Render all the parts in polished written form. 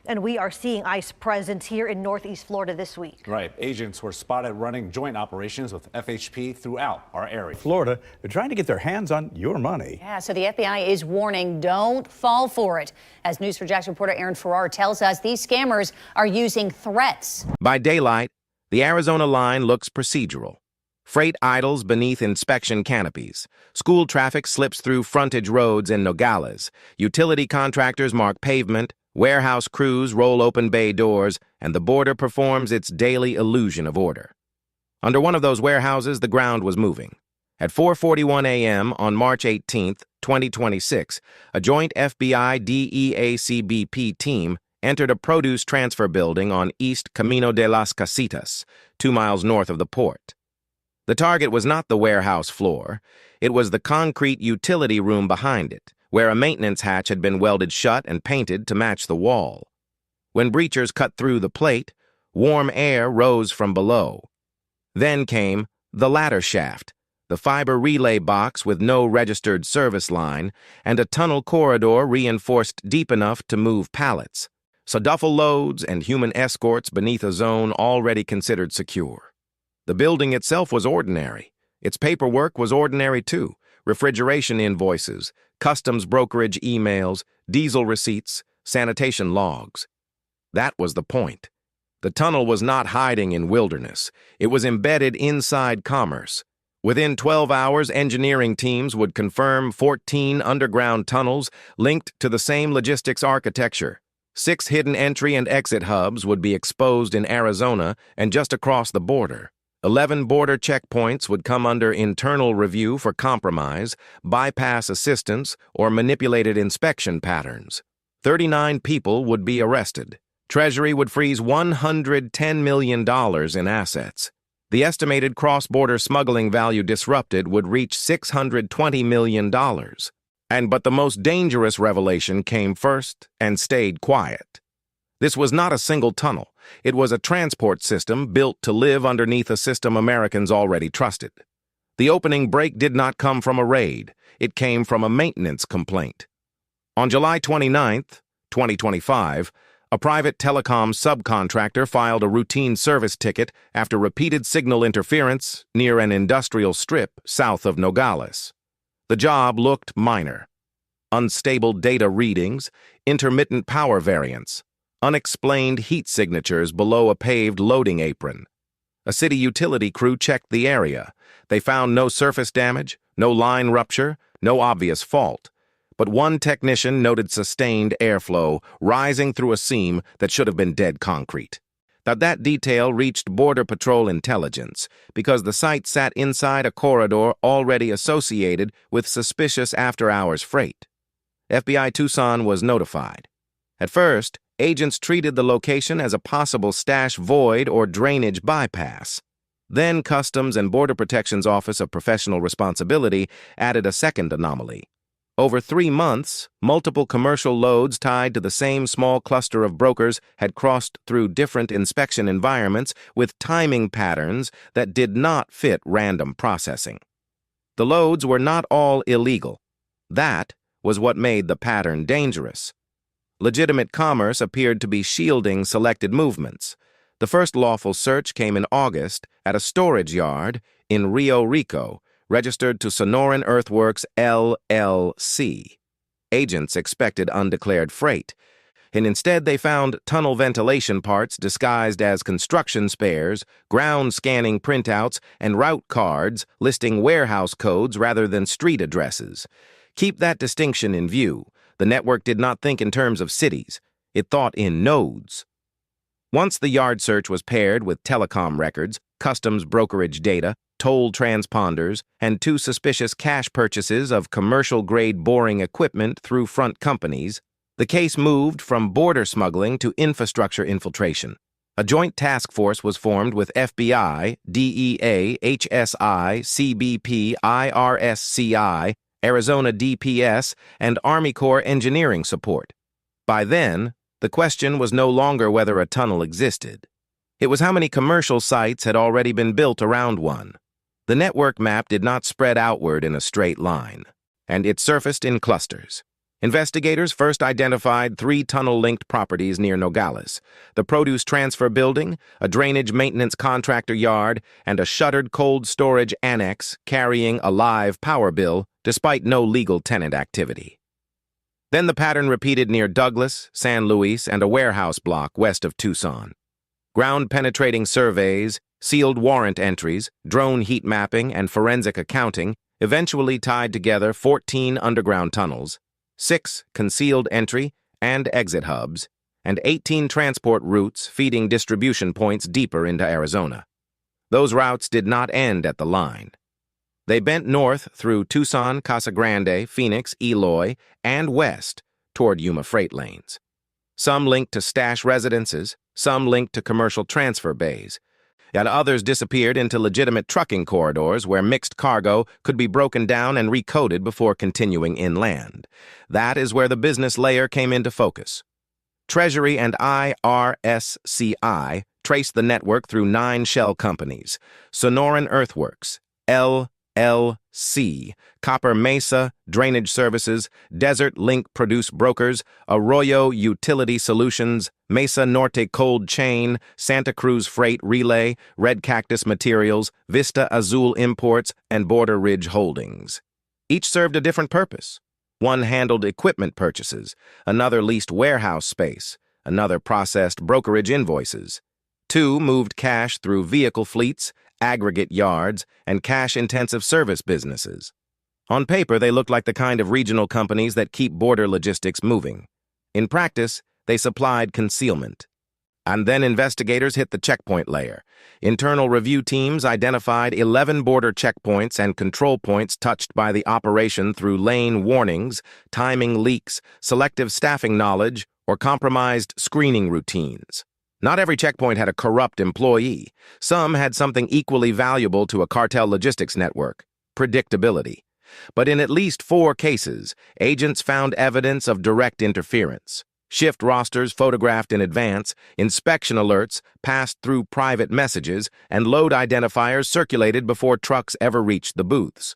And we are seeing ICE presence here in Northeast Florida this week. Right. Agents were spotted running joint operations with FHP throughout our area. Florida, they're trying to get their hands on your money. Yeah, so the FBI is warning, don't fall for it. As News4Jax reporter Aaron Farrar tells us, these scammers are using threats. By daylight, the Arizona line looks procedural. Freight idles beneath inspection canopies. School traffic slips through frontage roads in Nogales. Utility contractors mark pavement. Warehouse crews roll open bay doors, and the border performs its daily illusion of order. Under one of those warehouses, the ground was moving. At 4:41 a.m. on March 18, 2026, a joint FBI-DEA-CBP team entered a produce transfer building on East Camino de las Casitas, 2 miles north of the port. The target was not the warehouse floor. It was the concrete utility room behind it, where a maintenance hatch had been welded shut and painted to match the wall. When breachers cut through the plate, warm air rose from below. Then came the ladder shaft, the fiber relay box with no registered service line, and a tunnel corridor reinforced deep enough to move pallets, so duffel loads and human escorts beneath a zone already considered secure. The building itself was ordinary. Its paperwork was ordinary too. Refrigeration invoices, customs brokerage emails, diesel receipts, sanitation logs. That was the point. The tunnel was not hiding in wilderness. It was embedded inside commerce. Within 12 hours, engineering teams would confirm 14 underground tunnels linked to the same logistics architecture. 6 hidden entry and exit hubs would be exposed in Arizona and just across the border. 11 border checkpoints would come under internal review for compromise, bypass assistance, or manipulated inspection patterns. 39 people would be arrested. Treasury would freeze $110 million in assets. The estimated cross-border smuggling value disrupted would reach $620 million. But the most dangerous revelation came first and stayed quiet. This was not a single tunnel. It was a transport system built to live underneath a system Americans already trusted. The opening break did not come from a raid. It came from a maintenance complaint. On July 29, 2025, a private telecom subcontractor filed a routine service ticket after repeated signal interference near an industrial strip south of Nogales. The job looked minor. Unstable data readings, intermittent power variance, unexplained heat signatures below a paved loading apron. A city utility crew checked the area. They found no surface damage, no line rupture, no obvious fault. But one technician noted sustained airflow rising through a seam that should have been dead concrete. That detail reached Border Patrol intelligence because the site sat inside a corridor already associated with suspicious after-hours freight. FBI Tucson was notified. At first, agents treated the location as a possible stash void or drainage bypass. Then Customs and Border Protection's Office of Professional Responsibility added a second anomaly. Over 3 months, multiple commercial loads tied to the same small cluster of brokers had crossed through different inspection environments with timing patterns that did not fit random processing. The loads were not all illegal. That was what made the pattern dangerous. Legitimate commerce appeared to be shielding selected movements. The first lawful search came in August at a storage yard in Rio Rico, registered to Sonoran Earthworks, LLC. Agents expected undeclared freight, and instead they found tunnel ventilation parts disguised as construction spares, ground scanning printouts, and route cards listing warehouse codes rather than street addresses. Keep that distinction in view. The network did not think in terms of cities. It thought in nodes. Once the yard search was paired with telecom records, customs brokerage data, toll transponders, and 2 suspicious cash purchases of commercial-grade boring equipment through front companies, the case moved from border smuggling to infrastructure infiltration. A joint task force was formed with FBI, DEA, HSI, CBP, IRSCI, Arizona DPS, and Army Corps engineering support. By then, the question was no longer whether a tunnel existed. It was how many commercial sites had already been built around one. The network map did not spread outward in a straight line, and it surfaced in clusters. Investigators first identified 3 tunnel-linked properties near Nogales: the produce transfer building, a drainage maintenance contractor yard, and a shuttered cold storage annex carrying a live power bill despite no legal tenant activity. Then the pattern repeated near Douglas, San Luis, and a warehouse block west of Tucson. Ground-penetrating surveys, sealed warrant entries, drone heat mapping, and forensic accounting eventually tied together 14 underground tunnels, 6 concealed entry and exit hubs, and 18 transport routes feeding distribution points deeper into Arizona. Those routes did not end at the line. They bent north through Tucson, Casa Grande, Phoenix, Eloy, and west toward Yuma freight lanes. Some linked to stash residences, some linked to commercial transfer bays, yet others disappeared into legitimate trucking corridors where mixed cargo could be broken down and recoded before continuing inland. That is where the business layer came into focus. Treasury and IRSCI traced the network through 9 shell companies: Sonoran Earthworks, LLC, Copper Mesa Drainage Services, Desert Link Produce Brokers, Arroyo Utility Solutions, Mesa Norte Cold Chain, Santa Cruz Freight Relay, Red Cactus Materials, Vista Azul Imports, and Border Ridge Holdings. Each served a different purpose. One handled equipment purchases, another leased warehouse space, another processed brokerage invoices. 2 moved cash through vehicle fleets, aggregate yards, and cash-intensive service businesses. On paper, they looked like the kind of regional companies that keep border logistics moving. In practice, they supplied concealment. And then investigators hit the checkpoint layer. Internal review teams identified 11 border checkpoints and control points touched by the operation through lane warnings, timing leaks, selective staffing knowledge, or compromised screening routines. Not every checkpoint had a corrupt employee. Some had something equally valuable to a cartel logistics network: predictability. But in at least 4 cases, agents found evidence of direct interference. Shift rosters photographed in advance, inspection alerts passed through private messages, and load identifiers circulated before trucks ever reached the booths.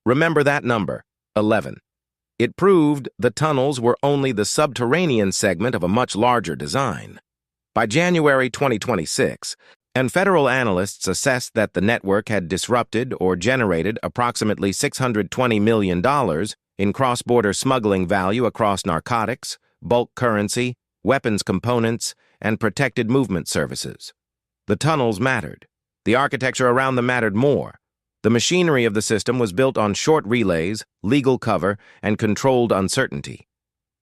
Remember that number, 11. It proved the tunnels were only the subterranean segment of a much larger design. By January 2026, and federal analysts assessed that the network had disrupted or generated approximately $620 million in cross-border smuggling value across narcotics, bulk currency, weapons components, and protected movement services. The tunnels mattered. The architecture around them mattered more. The machinery of the system was built on short relays, legal cover, and controlled uncertainty.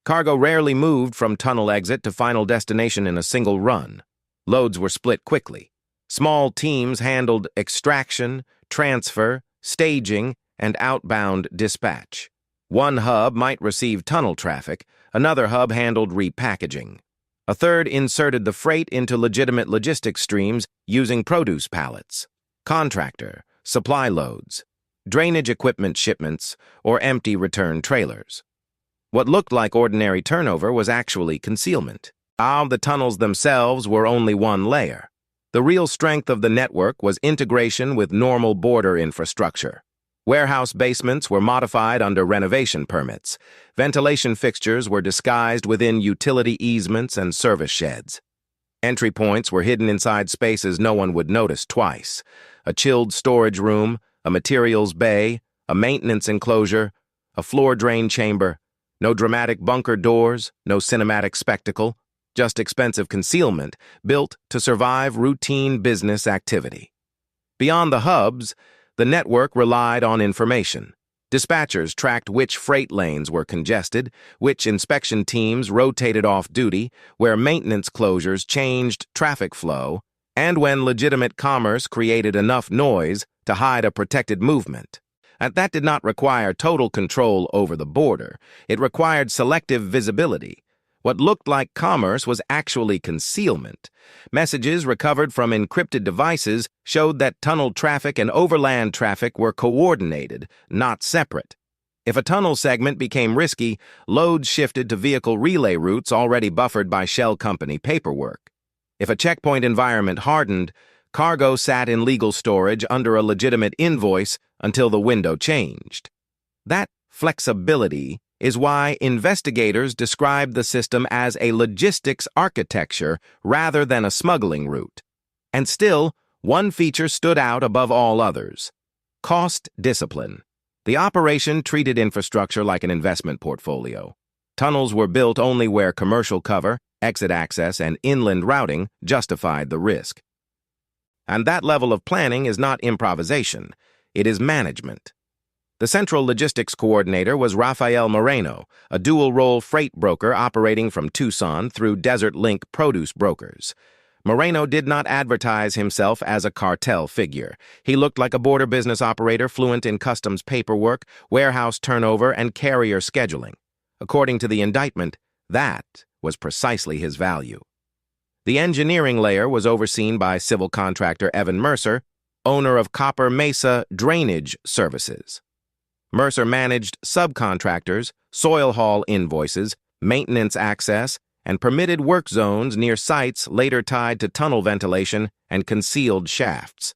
Cargo rarely moved from tunnel exit to final destination in a single run. Loads were split quickly. Small teams handled extraction, transfer, staging, and outbound dispatch. One hub might receive tunnel traffic, another hub handled repackaging. A third inserted the freight into legitimate logistics streams using produce pallets, contractor, supply loads, drainage equipment shipments, or empty return trailers. What looked like ordinary turnover was actually concealment. The tunnels themselves were only one layer. The real strength of the network was integration with normal border infrastructure. Warehouse basements were modified under renovation permits. Ventilation fixtures were disguised within utility easements and service sheds. Entry points were hidden inside spaces no one would notice twice: a chilled storage room, a materials bay, a maintenance enclosure, a floor drain chamber. No dramatic bunker doors, no cinematic spectacle, just expensive concealment built to survive routine business activity. Beyond the hubs, the network relied on information. Dispatchers tracked which freight lanes were congested, which inspection teams rotated off duty, where maintenance closures changed traffic flow, and when legitimate commerce created enough noise to hide a protected movement. And that did not require total control over the border. It required selective visibility. What looked like commerce was actually concealment. Messages recovered from encrypted devices showed that tunnel traffic and overland traffic were coordinated, not separate. If a tunnel segment became risky, loads shifted to vehicle relay routes already buffered by shell company paperwork. If a checkpoint environment hardened, cargo sat in legal storage under a legitimate invoice until the window changed. That flexibility is why investigators described the system as a logistics architecture rather than a smuggling route. And still, one feature stood out above all others: cost discipline. The operation treated infrastructure like an investment portfolio. Tunnels were built only where commercial cover, exit access, and inland routing justified the risk. And that level of planning is not improvisation, it is management. The central logistics coordinator was Rafael Moreno, a dual-role freight broker operating from Tucson through Desert Link produce brokers. Moreno did not advertise himself as a cartel figure. He looked like a border business operator fluent in customs paperwork, warehouse turnover, and carrier scheduling. According to the indictment, that was precisely his value. The engineering layer was overseen by civil contractor Evan Mercer, owner of Copper Mesa Drainage Services. Mercer managed subcontractors, soil haul invoices, maintenance access, and permitted work zones near sites later tied to tunnel ventilation and concealed shafts.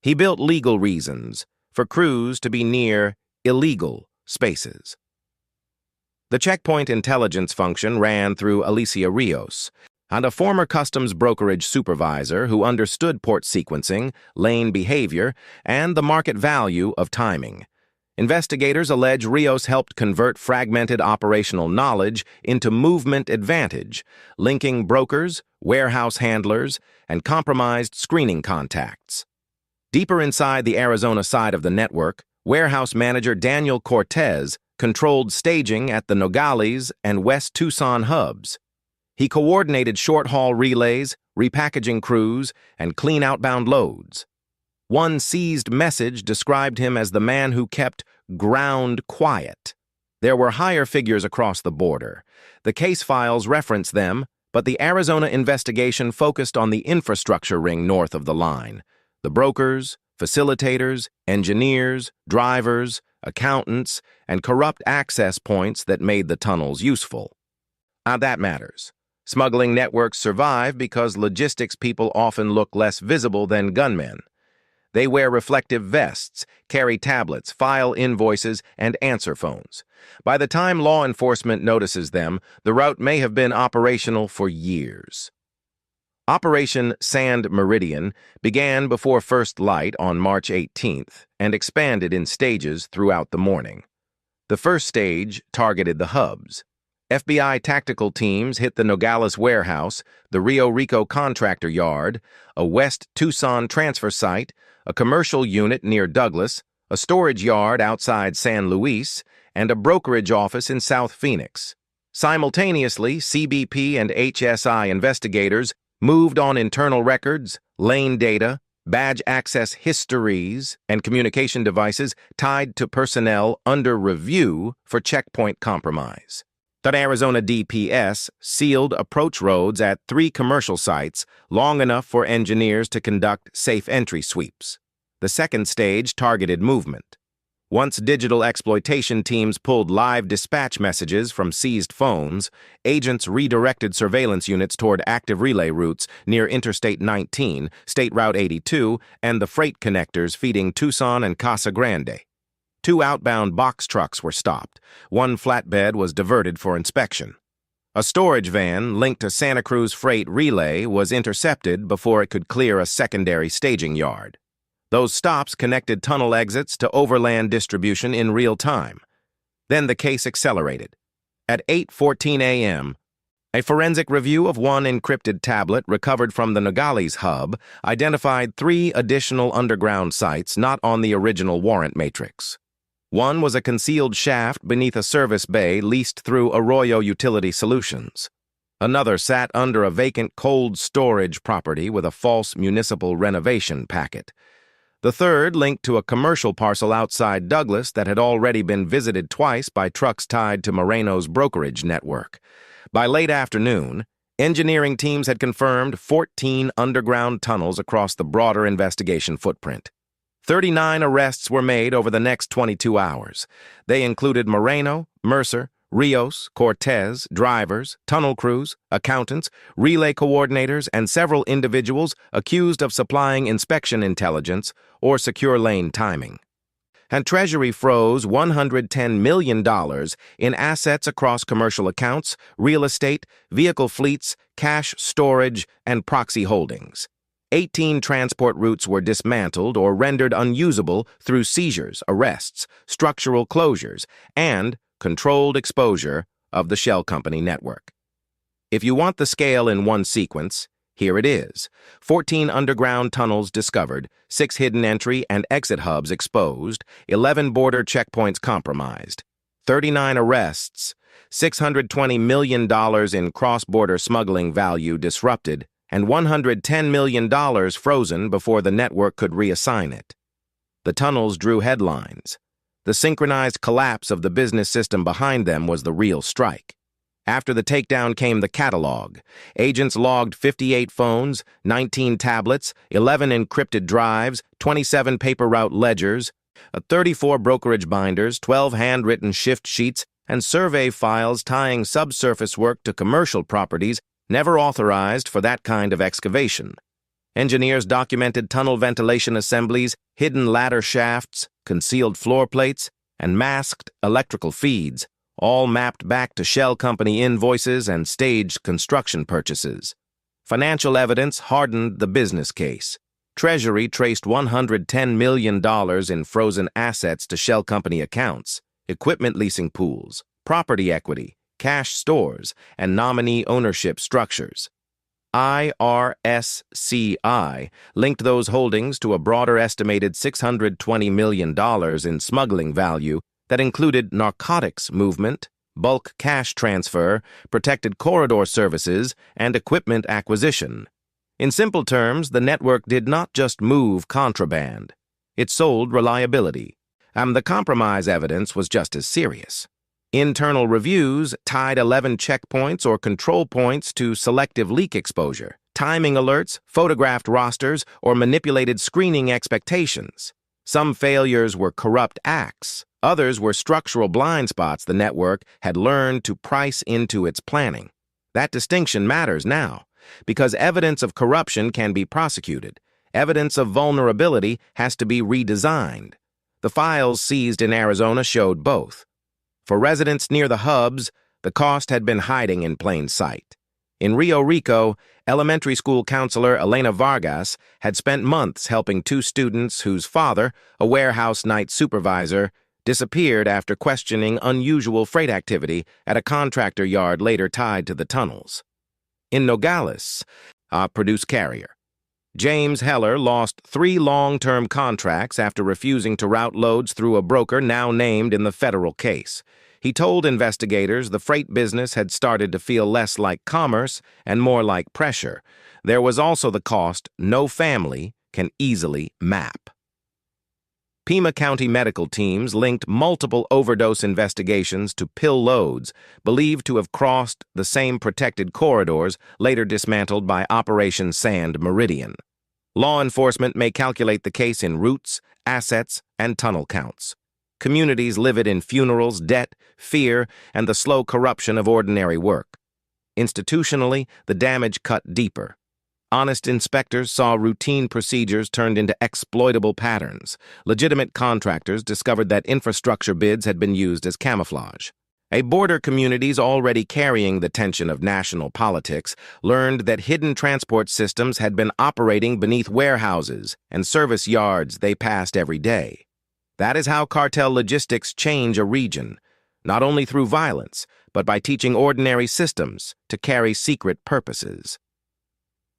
He built legal reasons for crews to be near illegal spaces. The checkpoint intelligence function ran through Alicia Rios, and a former customs brokerage supervisor who understood port sequencing, lane behavior, and the market value of timing. Investigators allege Rios helped convert fragmented operational knowledge into movement advantage, linking brokers, warehouse handlers, and compromised screening contacts. Deeper inside the Arizona side of the network, warehouse manager Daniel Cortez controlled staging at the Nogales and West Tucson hubs. He coordinated short-haul relays, repackaging crews, and clean outbound loads. One seized message described him as the man who kept ground quiet. There were higher figures across the border. The case files reference them, but the Arizona investigation focused on the infrastructure ring north of the line: the brokers, facilitators, engineers, drivers, accountants, and corrupt access points that made the tunnels useful. That matters. Smuggling networks survive because logistics people often look less visible than gunmen. They wear reflective vests, carry tablets, file invoices, and answer phones. By the time law enforcement notices them, the route may have been operational for years. Operation Sand Meridian began before first light on March 18th and expanded in stages throughout the morning. The first stage targeted the hubs. FBI tactical teams hit the Nogales warehouse, the Rio Rico contractor yard, a West Tucson transfer site, a commercial unit near Douglas, a storage yard outside San Luis, and a brokerage office in South Phoenix. Simultaneously, CBP and HSI investigators moved on internal records, lane data, badge access histories, and communication devices tied to personnel under review for checkpoint compromise. The Arizona DPS sealed approach roads at 3 commercial sites long enough for engineers to conduct safe entry sweeps. The second stage targeted movement. Once digital exploitation teams pulled live dispatch messages from seized phones, agents redirected surveillance units toward active relay routes near Interstate 19, State Route 82, and the freight connectors feeding Tucson and Casa Grande. 2 outbound box trucks were stopped. 1 flatbed was diverted for inspection. A storage van linked to Santa Cruz Freight Relay was intercepted before it could clear a secondary staging yard. Those stops connected tunnel exits to overland distribution in real time. Then the case accelerated. At 8:14 a.m., a forensic review of 1 encrypted tablet recovered from the Nogales hub identified 3 additional underground sites not on the original warrant matrix. One was a concealed shaft beneath a service bay leased through Arroyo Utility Solutions. Another sat under a vacant cold storage property with a false municipal renovation packet. The third linked to a commercial parcel outside Douglas that had already been visited twice by trucks tied to Moreno's brokerage network. By late afternoon, engineering teams had confirmed 14 underground tunnels across the broader investigation footprint. 39 arrests were made over the next 22 hours. They included Moreno, Mercer, Rios, Cortez, drivers, tunnel crews, accountants, relay coordinators, and several individuals accused of supplying inspection intelligence or secure lane timing. and Treasury froze $110 million in assets across commercial accounts, real estate, vehicle fleets, cash storage, and proxy holdings. 18 transport routes were dismantled or rendered unusable through seizures, arrests, structural closures, and controlled exposure of the shell company network. If you want the scale in one sequence, here it is. 14 underground tunnels discovered, 6 hidden entry and exit hubs exposed, 11 border checkpoints compromised, 39 arrests, $620 million in cross-border smuggling value disrupted, and $110 million frozen before the network could reassign it. The tunnels drew headlines. The synchronized collapse of the business system behind them was the real strike. After the takedown came the catalog. Agents logged 58 phones, 19 tablets, 11 encrypted drives, 27 paper route ledgers, 34 brokerage binders, 12 handwritten shift sheets, and survey files tying subsurface work to commercial properties never authorized for that kind of excavation. Engineers documented tunnel ventilation assemblies, hidden ladder shafts, concealed floor plates, and masked electrical feeds, all mapped back to shell company invoices and staged construction purchases. Financial evidence hardened the business case. Treasury traced $110 million in frozen assets to shell company accounts, equipment leasing pools, property equity, cash stores, and nominee ownership structures. IRSCI linked those holdings to a broader estimated $620 million in smuggling value that included narcotics movement, bulk cash transfer, protected corridor services, and equipment acquisition. In simple terms, the network did not just move contraband. It sold reliability. The compromise evidence was just as serious. Internal reviews tied 11 checkpoints or control points to selective leak exposure, timing alerts, photographed rosters, or manipulated screening expectations. Some failures were corrupt acts. Others were structural blind spots the network had learned to price into its planning. That distinction matters now, because evidence of corruption can be prosecuted. Evidence of vulnerability has to be redesigned. The files seized in Arizona showed both. For residents near the hubs, the cost had been hiding in plain sight. In Rio Rico, elementary school counselor Elena Vargas had spent months helping 2 students whose father, a warehouse night supervisor, disappeared after questioning unusual freight activity at a contractor yard later tied to the tunnels. In Nogales, a produce carrier, James Heller lost 3 long-term contracts after refusing to route loads through a broker now named in the federal case. He told investigators the freight business had started to feel less like commerce and more like pressure. There was also the cost no family can easily map. Pima County medical teams linked multiple overdose investigations to pill loads believed to have crossed the same protected corridors later dismantled by Operation Sand Meridian. Law enforcement may calculate the case in routes, assets, and tunnel counts. Communities livid in funerals, debt, fear, and the slow corruption of ordinary work. Institutionally, the damage cut deeper. Honest inspectors saw routine procedures turned into exploitable patterns. Legitimate contractors discovered that infrastructure bids had been used as camouflage. Border communities already carrying the tension of national politics learned that hidden transport systems had been operating beneath warehouses and service yards they passed every day. That is how cartel logistics change a region, not only through violence, but by teaching ordinary systems to carry secret purposes.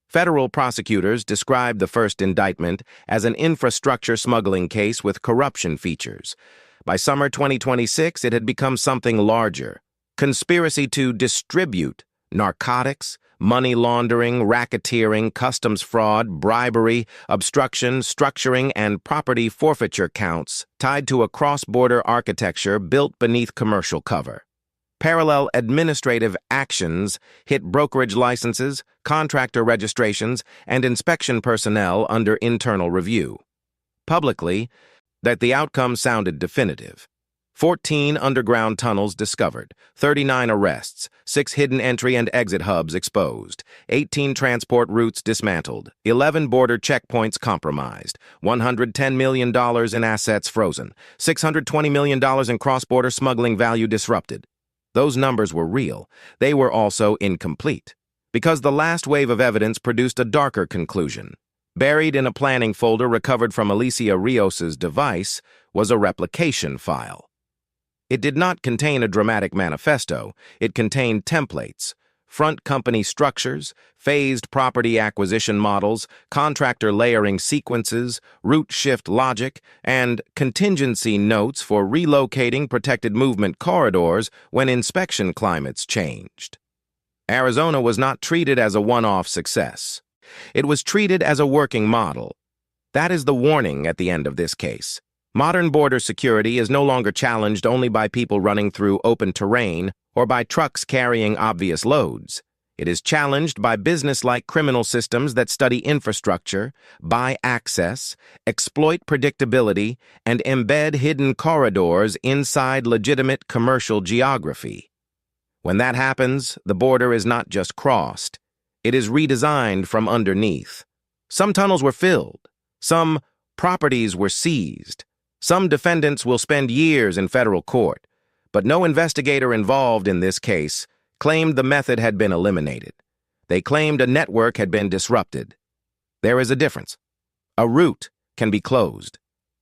Federal prosecutors described the first indictment as an infrastructure smuggling case with corruption features. By summer 2026, it had become something larger. Conspiracy to distribute narcotics, money laundering, racketeering, customs fraud, bribery, obstruction, structuring, and property forfeiture counts tied to a cross-border architecture built beneath commercial cover. Parallel administrative actions hit brokerage licenses, contractor registrations, and inspection personnel under internal review. Publicly, that the outcome sounded definitive. 14 underground tunnels discovered, 39 arrests, 6 hidden entry and exit hubs exposed, 18 transport routes dismantled, 11 border checkpoints compromised, $110 million in assets frozen, $620 million in cross-border smuggling value disrupted. Those numbers were real. They were also incomplete, because the last wave of evidence produced a darker conclusion. Buried in a planning folder recovered from Alicia Rios's device was a replication file. It did not contain a dramatic manifesto. It contained templates, front company structures, phased property acquisition models, contractor layering sequences, route shift logic, and contingency notes for relocating protected movement corridors when inspection climates changed. Arizona was not treated as a one-off success. It was treated as a working model. That is the warning at the end of this case. Modern border security is no longer challenged only by people running through open terrain or by trucks carrying obvious loads. It is challenged by business-like criminal systems that study infrastructure, buy access, exploit predictability, and embed hidden corridors inside legitimate commercial geography. When that happens, the border is not just crossed. It is redesigned from underneath. Some tunnels were filled. Some properties were seized. Some defendants will spend years in federal court, but no investigator involved in this case claimed the method had been eliminated. They claimed a network had been disrupted. There is a difference. A route can be closed.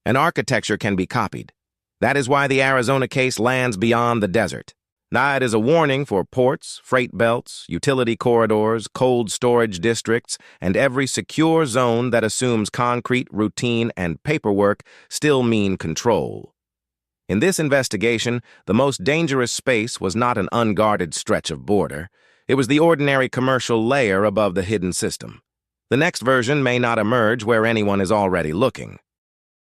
An architecture can be copied. That is why the Arizona case lands beyond the desert. Now it is a warning for ports, freight belts, utility corridors, cold storage districts, and every secure zone that assumes concrete, routine, and paperwork still mean control. In this investigation, the most dangerous space was not an unguarded stretch of border. It was the ordinary commercial layer above the hidden system. The next version may not emerge where anyone is already looking.